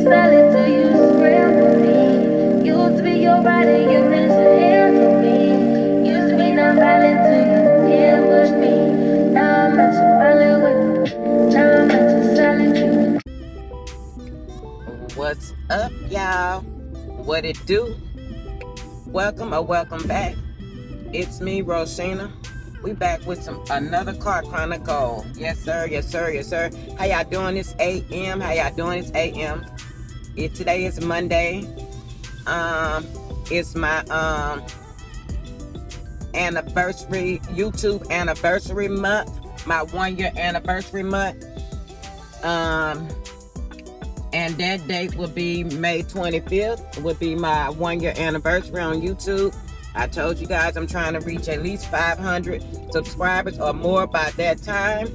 solid till you scramble me. Used to be your body, you mentioned handle me. Used to be non-violent till you ambush me. Now I'm at your violent with. Now I'm at your solid. What's up, y'all? What it do? Welcome or welcome back. It's me, Roshina. We back with another Car Chronicle. Yes, sir. Yes, sir. Yes, sir. How y'all doing this AM? How y'all doing this AM? Today is Monday. It's my anniversary, YouTube anniversary month. My 1-year anniversary month. And that date will be May 25th. Would be my 1-year anniversary on YouTube. I told you guys I'm trying to reach at least 500 subscribers or more by that time.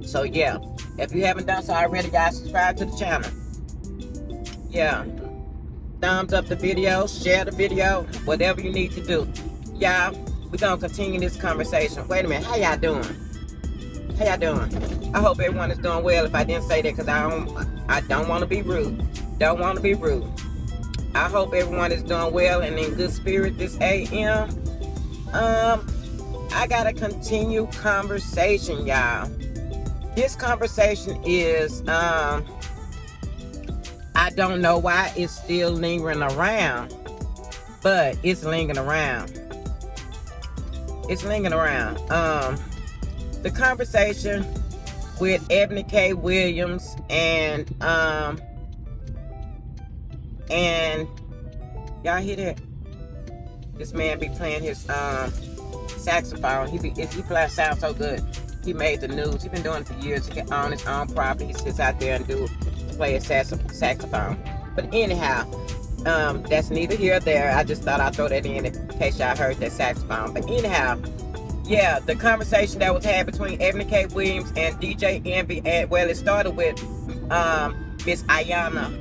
So yeah, if you haven't done so already, guys, subscribe to the channel. Yeah, thumbs up the video, share the video, whatever you need to do. Y'all, we're gonna continue this conversation. Wait a minute, how y'all doing? How y'all doing? I hope everyone is doing well. If I didn't say that, because I don't want to be rude. Don't want to be rude. I hope everyone is doing well and in good spirit this AM. I got a continue conversation, y'all. This conversation is, I don't know why it's still lingering around, but it's lingering around. It's lingering around. The conversation with Ebony K. Williams and y'all hear that? This man be playing his saxophone. He plays sound so good. He made the news. He been doing it for years. He on his own property. He sits out there and play his saxophone. But anyhow, that's neither here nor there. I just thought I'd throw that in case y'all heard that saxophone. But anyhow, yeah, the conversation that was had between Ebony K. Williams and DJ Envy, well, it started with Miss Iyanla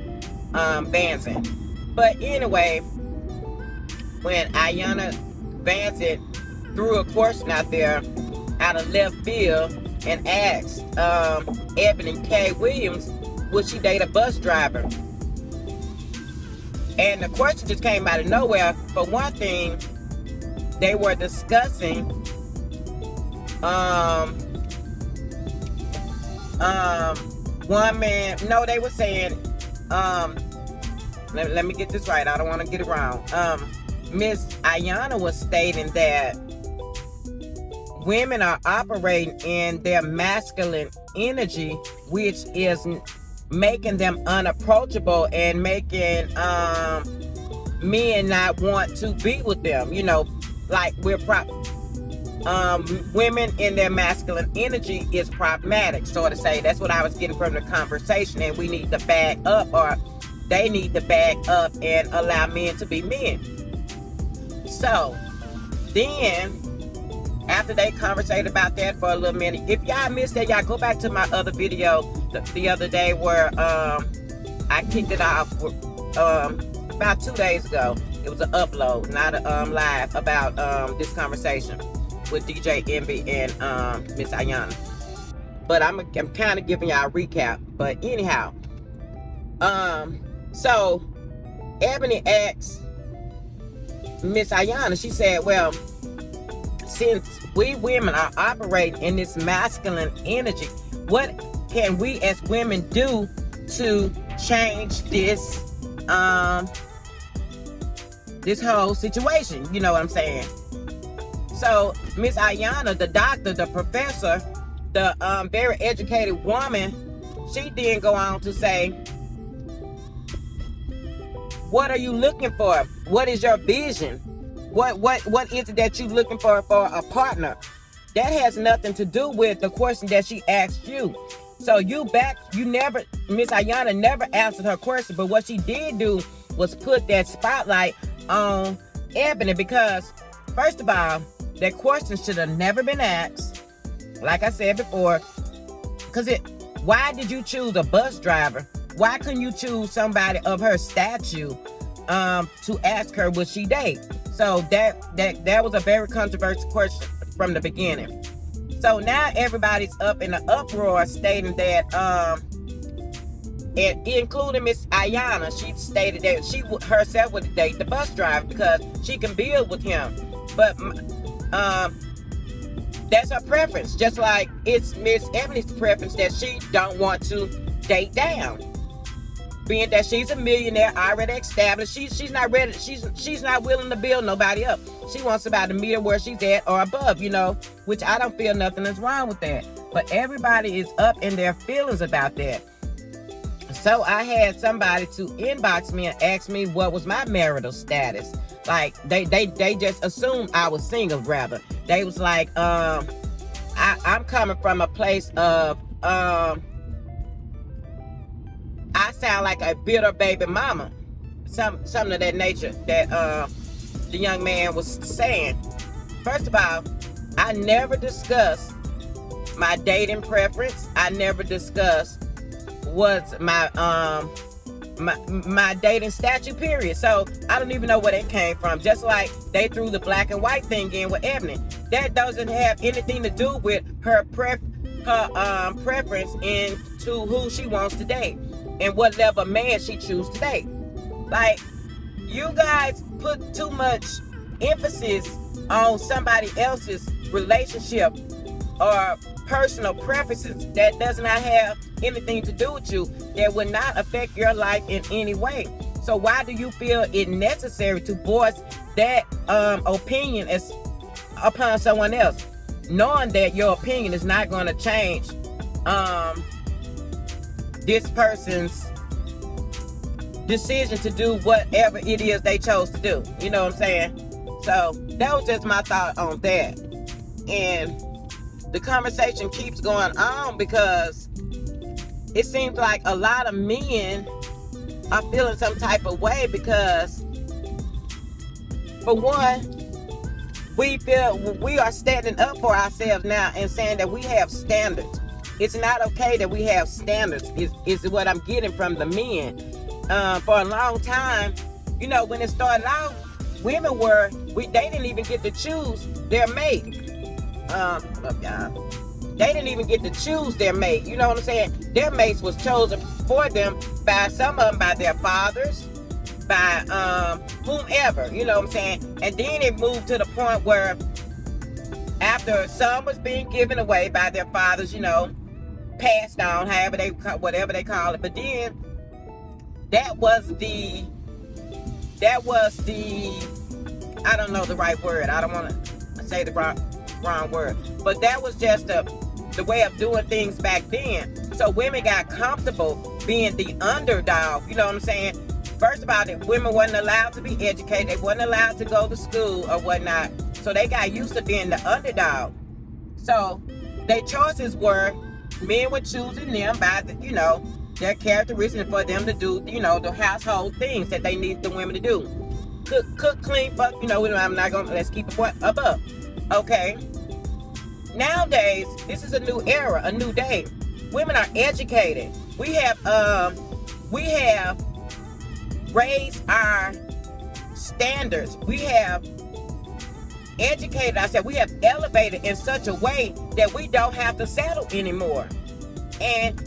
Vanzant. But anyway, when Iyanla Vanzant threw a question out there out of left field and asked Ebony K. Williams, would she date a bus driver? And the question just came out of nowhere. For one thing, they were discussing they were saying, let me get this right, I don't want to get it wrong. Miss Iyanla was stating that women are operating in their masculine energy, which is making them unapproachable and making men not want to be with them. You know, like women in their masculine energy is problematic, so to say. That's what I was getting from the conversation, and we need to back up, or they need to back up and allow men to be men. So then, after they conversated about that for a little minute, if y'all missed that, y'all go back to my other video the other day where I kicked it off about 2 days ago. It was an upload, not a live, about this conversation with DJ Envy and Miss Iyanla. But I'm kind of giving y'all a recap. But anyhow, so Ebony asked Miss Iyanla, she said, well, since we women are operating in this masculine energy, what can we as women do to change this this whole situation? You know what I'm saying? So Miss Iyanla, the doctor, the professor, the very educated woman, she then go on to say, what are you looking for? What is your vision? What is it that you're looking for a partner? That has nothing to do with the question that she asked you. So Miss Iyanla never answered her question, but what she did do was put that spotlight on Ebony, because first of all, that question should have never been asked. Like I said before, why did you choose a bus driver? Why couldn't you choose somebody of her stature to ask her would she date? So that was a very controversial question from the beginning. So now everybody's up in an uproar stating that and including Miss Ayana, she stated that she herself would date the bus driver because she can build with him. But that's her preference. Just like it's Miss Ebony's preference that she don't want to date down. Being that she's a millionaire, already established, she's not ready. She's not willing to build nobody up. She wants somebody to meet her where she's at or above, which I don't feel nothing is wrong with that. But everybody is up in their feelings about that. So I had somebody to inbox me and ask me what was my marital status. Like they just assumed I was single. Rather, they was like, I'm coming from a place of I sound like a bitter baby mama. Something of that nature that the young man was saying. First of all, I never discussed my dating preference. I never discussed what's my dating statute, period. So I don't even know where that came from. Just like they threw the black and white thing in with Ebony. That doesn't have anything to do with her preference into who she wants to date and what level of man she chooses to date. Like, you guys put too much emphasis on somebody else's relationship or personal preferences that does not have anything to do with you, that will not affect your life in any way. So why do you feel it necessary to voice that opinion as upon someone else, knowing that your opinion is not going to change this person's decision to do whatever it is they chose to do? You know what I'm saying? So that was just my thought on that. And the conversation keeps going on because it seems like a lot of men are feeling some type of way because, for one, we feel we are standing up for ourselves now and saying that we have standards. It's not okay that we have standards, is what I'm getting from the men. For a long time, when it started out, women they didn't even get to choose their mate. They didn't even get to choose their mate. You know what I'm saying? Their mates was chosen for them by some of them by their fathers, by whomever. You know what I'm saying? And then it moved to the point where after some was being given away by their fathers, passed on, whatever they call it. But then that was the I don't know the right word. I don't want to say the wrong word. But that was just the way of doing things back then. So women got comfortable being the underdog. You know what I'm saying? First of all, the women wasn't allowed to be educated. They wasn't allowed to go to school or whatnot. So they got used to being the underdog. So their choices were, men were choosing them by their characteristics for them to do, the household things that they need the women to do. Cook, clean, fuck, I'm not going to, let's keep it above. Okay. Nowadays, this is a new era, a new day. Women are educated. We have raised our standards. We have educated ourselves. We have elevated in such a way that we don't have to settle anymore. And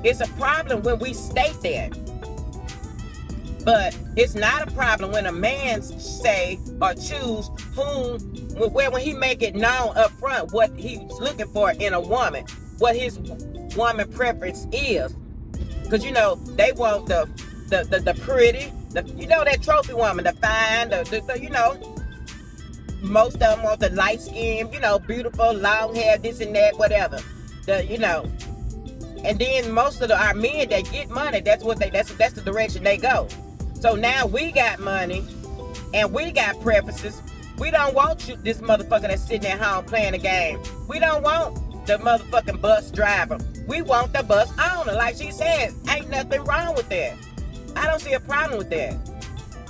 it's a problem when we state that. But it's not a problem when a man say or choose when he make it known up front what he's looking for in a woman, what his woman preference is. Because they want the pretty, that trophy woman, the fine, most of them want the light skin, beautiful, long hair, this and that, whatever. And then most of our men that get money, that's the direction they go. So now we got money and we got preferences. We don't want this motherfucker that's sitting at home playing a game. We don't want the motherfucking bus driver. We want the bus owner. Like she said, ain't nothing wrong with that. I don't see a problem with that.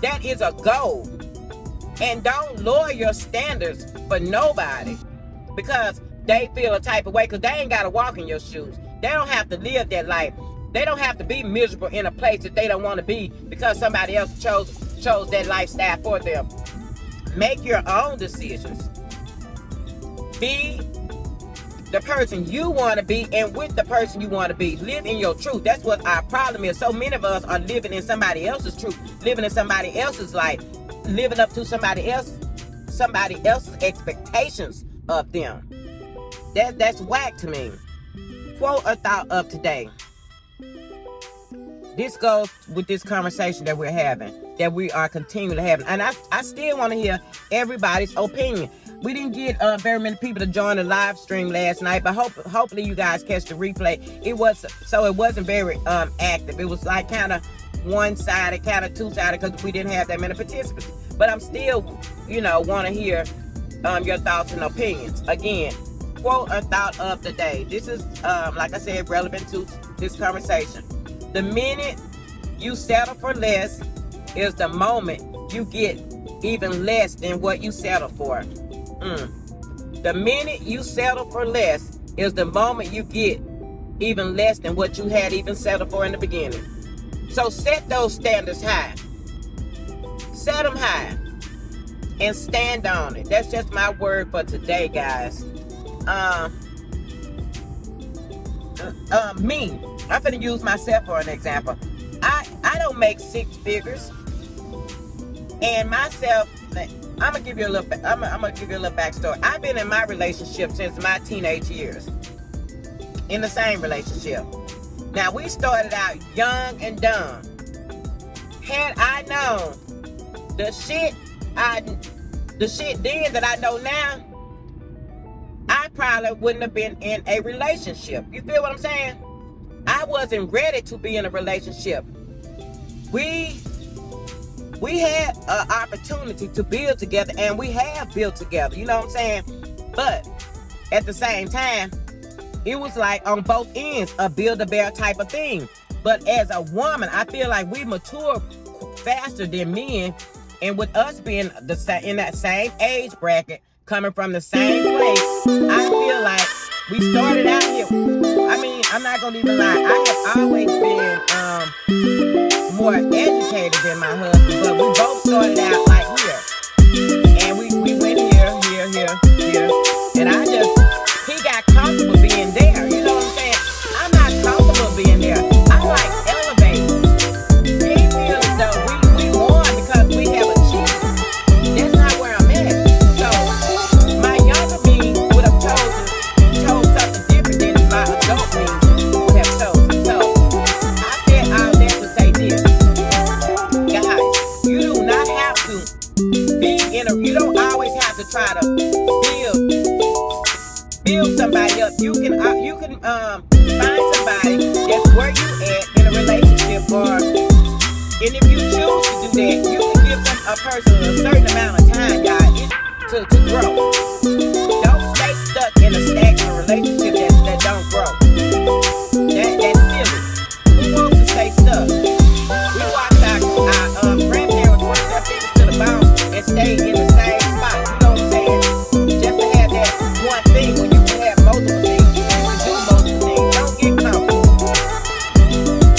That is a goal. And don't lower your standards for nobody because they feel a type of way, because they ain't got to walk in your shoes. They don't have to live that life. They don't have to be miserable in a place that they don't want to be because somebody else chose that lifestyle for them. Make your own decisions. Be the person you want to be and with the person you want to be. Live in your truth. That's what our problem is. So many of us are living in somebody else's truth, living in somebody else's life, living up to somebody else's expectations of them. That's whack to me. Quote or thought of today. This goes with this conversation that we're having, that we are continually having. And I still want to hear everybody's opinion. We didn't get very many people to join the live stream last night, but hopefully you guys catch the replay. It wasn't very active. It was like kind of one-sided, kind of two-sided, because we didn't have that many participants. But I'm still, want to hear your thoughts and opinions. Again, quote or thought of the day. This is, like I said, relevant to this conversation. The minute you settle for less is the moment you get even less than what you settled for. The minute you settle for less is the moment you get even less than what you had even settled for in the beginning. So set those standards high. Set them high and stand on it. That's just my word for today, guys. Me, I'm gonna use myself for an example. I don't make six figures, and myself, I'm gonna give you a little backstory. I've been in my relationship since my teenage years, in the same relationship. Now, we started out young and dumb. Had I known the shit then that I know now, I probably wouldn't have been in a relationship. You feel what I'm saying? I wasn't ready to be in a relationship. We had an opportunity to build together, and we have built together. You know what I'm saying? But at the same time, it was like on both ends, a Build-A-Bear type of thing. But as a woman, I feel like we mature faster than men, and with us being in that same age bracket, coming from the same place, I feel like we started out here. I mean, I'm not gonna even lie. I have always been more educated than my husband, but we both started out like here, and we went here, and he got comfortable being there. You know what I'm saying? I'm not comfortable being there. I like elevating. He feels as though we won because we have achieved. That's not where I'm at. So my younger me would have chose something different than my adult me would have chosen. So I said all that to say this. Guys, you do not have to be you don't always have to try to build somebody up. You can find somebody that's where you at in a relationship, and if you choose to do that, you can give a person a certain amount of time, guys, to grow. Don't stay stuck in a stagnant relationship that don't grow. That's silly. Who wants to stay stuck? We watched our grandparents work their fingers to the bone and stay in the same spot. You know what I'm saying? Just to have that one thing when you can have multiple things, you can do multiple things. Don't get comfortable.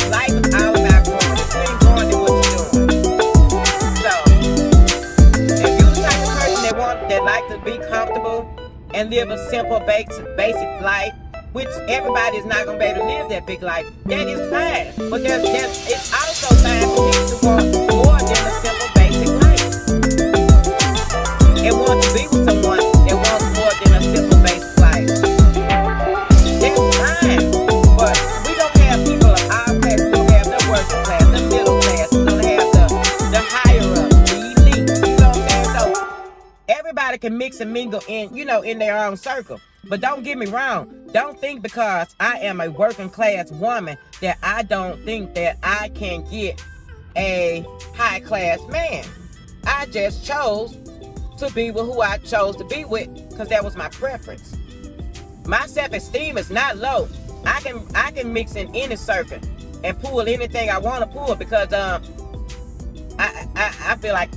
Life is all about growing. If you ain't growing, then what you doing? So, if you the type of person that like to be comfortable and live a simple, basic life, which everybody is not gonna be able to live that big life, that is fine. But it's also fine for people to want more than a simple, basic life. And want to be with someone that wants more than a simple, basic life. That's fine. But we don't have people of our class. We don't have the working class, the middle class. We don't have the higher up, the elite. You know what I'm saying? So everybody can mix and mingle in their own circle. But don't get me wrong. Don't think because I am a working class woman that I don't think that I can get a high class man. I just chose to be with who I chose to be with because that was my preference. My self-esteem is not low. I can mix in any circle and pull anything I want to pull because I feel like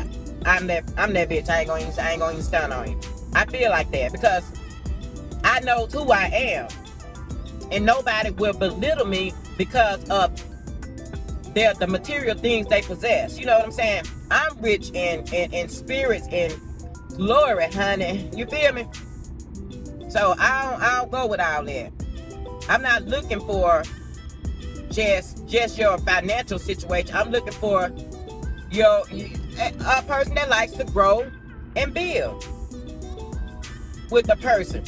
I'm that bitch. I ain't gonna even stun on you. I feel like that because I know who I am, and nobody will belittle me because of the material things they possess. You know what I'm saying? I'm rich in spirits and glory, honey. You feel me? So I don't go with all that. I'm not looking for just your financial situation. I'm looking for a person that likes to grow and build with the person.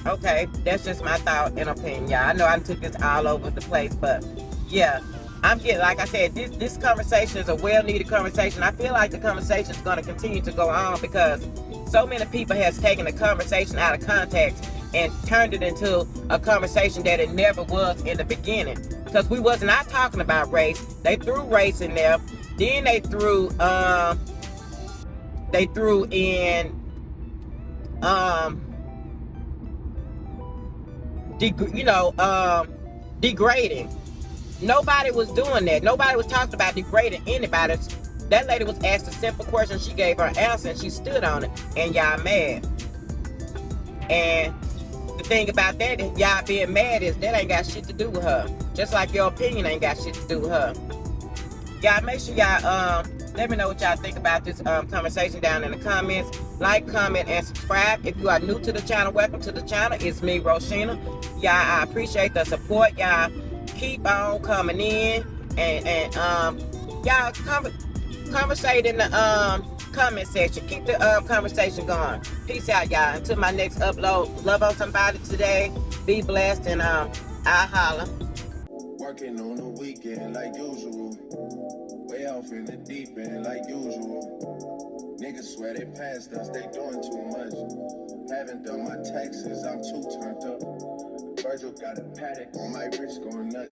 Okay, that's just my thought and opinion, y'all. I know I took this all over the place, but yeah, I'm getting, like I said, this conversation is a well-needed conversation. I feel like the conversation is going to continue to go on because so many people has taken the conversation out of context and turned it into a conversation that it never was in the beginning. Because we was not talking about race. They threw race in there. Then they threw in degrading. Nobody was doing that. Nobody was talking about degrading anybody. That lady was asked a simple question. She gave her answer and she stood on it. And y'all mad. And the thing about that is y'all being mad is that ain't got shit to do with her. Just like your opinion ain't got shit to do with her. Y'all make sure y'all let me know what y'all think about this conversation down in the comments. Like, comment, and subscribe. If you are new to the channel, welcome to the channel. It's me, Roshina. Y'all, I appreciate the support. Y'all keep on coming in and y'all conversate in the comment section. Keep the conversation going. Peace out, y'all. Until my next upload. Love on somebody today. Be blessed, and I'll holler. Working on the weekend like usual. Way off in the deep end like usual. Niggas swear they passed us, they doing too much. Haven't done my taxes, I'm too turned up. Virgil got a paddock on my wrist going nuts.